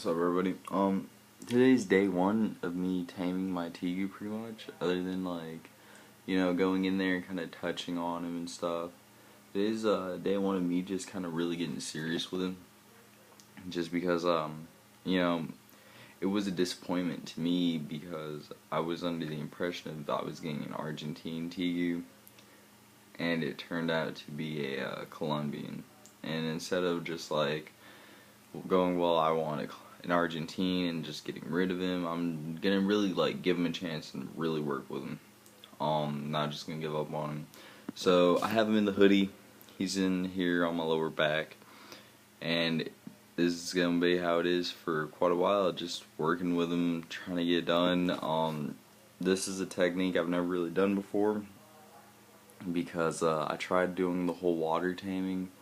What's up, everybody? Today's day one of me taming my Tegu, pretty much. Other than going in there and kind of touching on him and stuff. Today's day one of me just kind of really getting serious with him. Just because it was a disappointment to me because I was under the impression that I was getting an Argentine Tegu, and it turned out to be a Colombian. And instead of just going, well, I want an Argentine and just getting rid of him, I'm gonna really give him a chance and really work with him. Not just gonna give up on him. So I have him in the hoodie. He's in here on my lower back, and this is gonna be how it is for quite a while. Just working with him, trying to get it done. This is a technique I've never really done before because I tried doing the whole water taming,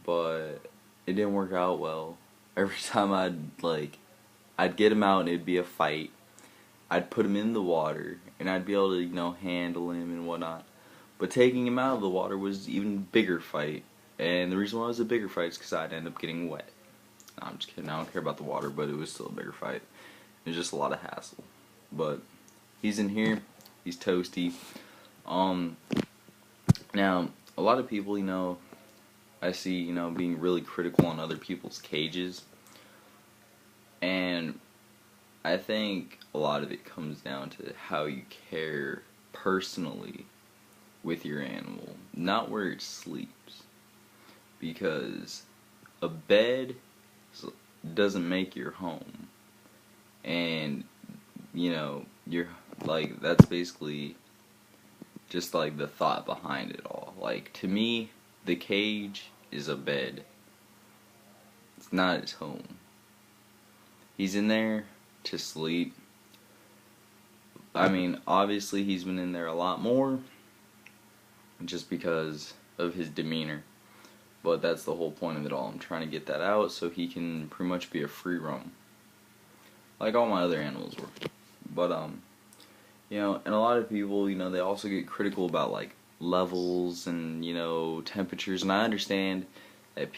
but it didn't work out well. Every time I'd get him out and it'd be a fight. I'd put him in the water and I'd be able to, handle him and whatnot. But taking him out of the water was an even bigger fight. And the reason why it was a bigger fight is because I'd end up getting wet. No, I'm just kidding. I don't care about the water, but it was still a bigger fight. It was just a lot of hassle. But he's in here. He's toasty. Now, a lot of people, I see, being really critical on other people's cages. And I think a lot of it comes down to how you care personally with your animal, not where it sleeps. Because a bed doesn't make your home. And, you're that's basically just the thought behind it all. To me, the cage is a bed. It's not his home. He's in there to sleep. I mean, obviously he's been in there a lot more just because of his demeanor. But that's the whole point of it all. I'm trying to get that out so he can pretty much be a free roam, like all my other animals were. But and a lot of people, they also get critical about levels and temperatures, and I understand that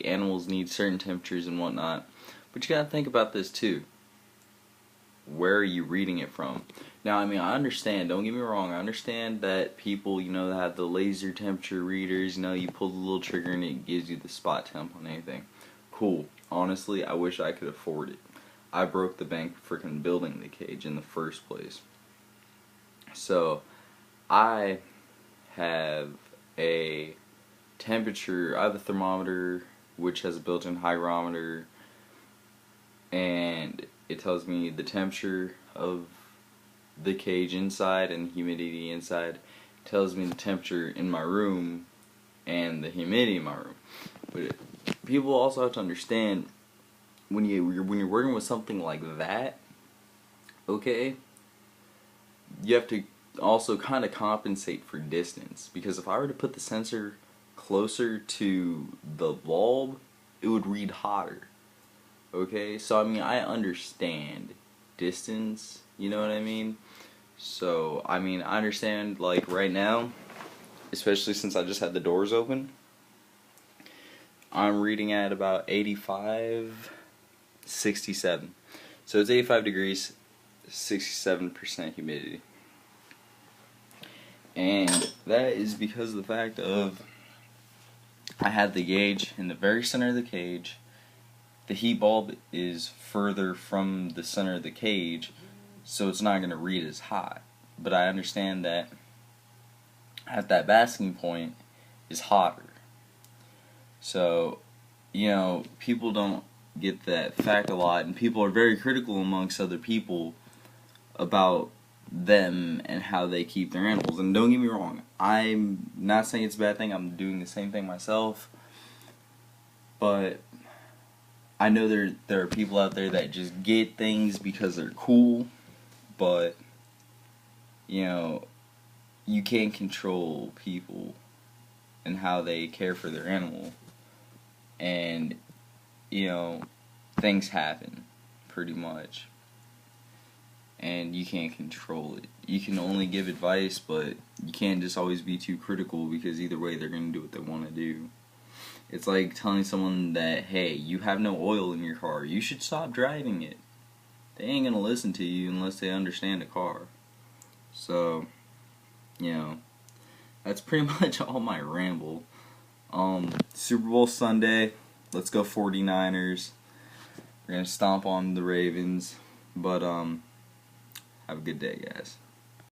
animals need certain temperatures and whatnot, but you gotta think about this too. Where are you reading it from? Now, I understand, don't get me wrong, I understand that people, that have the laser temperature readers, you pull the little trigger and it gives you the spot temp on anything. Cool. Honestly, I wish I could afford it. I broke the bank freaking building the cage in the first place. So, I have a temperature, I have a thermometer which has a built-in hygrometer, and it tells me the temperature of the cage inside and the humidity inside. It tells me the temperature in my room and the humidity in my room. But people also have to understand when you're working with something like that, okay, you have to also kind of compensate for distance, because if I were to put the sensor closer to the bulb, it would read hotter. Okay, so I understand distance, you know what I mean? So I understand right now, especially since I just had the doors open, I'm reading at about 85, 67. So it's 85 degrees, 67% humidity. And that is because of the fact of I had the gauge in the very center of the cage. The heat bulb is further from the center of the cage, so it's not going to read as hot. But I understand that at that basking point is hotter. So, people don't get that fact a lot, and people are very critical amongst other people about them and how they keep their animals. And don't get me wrong, I'm not saying it's a bad thing. I'm doing the same thing myself. But I know there are people out there that just get things because they're cool, but you can't control people and how they care for their animal. And things happen pretty much. And you can't control it. You can only give advice, but you can't just always be too critical, because either way they're going to do what they want to do. It's like telling someone that, hey, you have no oil in your car, you should stop driving it. They ain't gonna listen to you unless they understand a car. So, you know, that's pretty much all my ramble. Super Bowl Sunday, let's go 49ers. We're gonna stomp on the Ravens. But, have a good day, guys.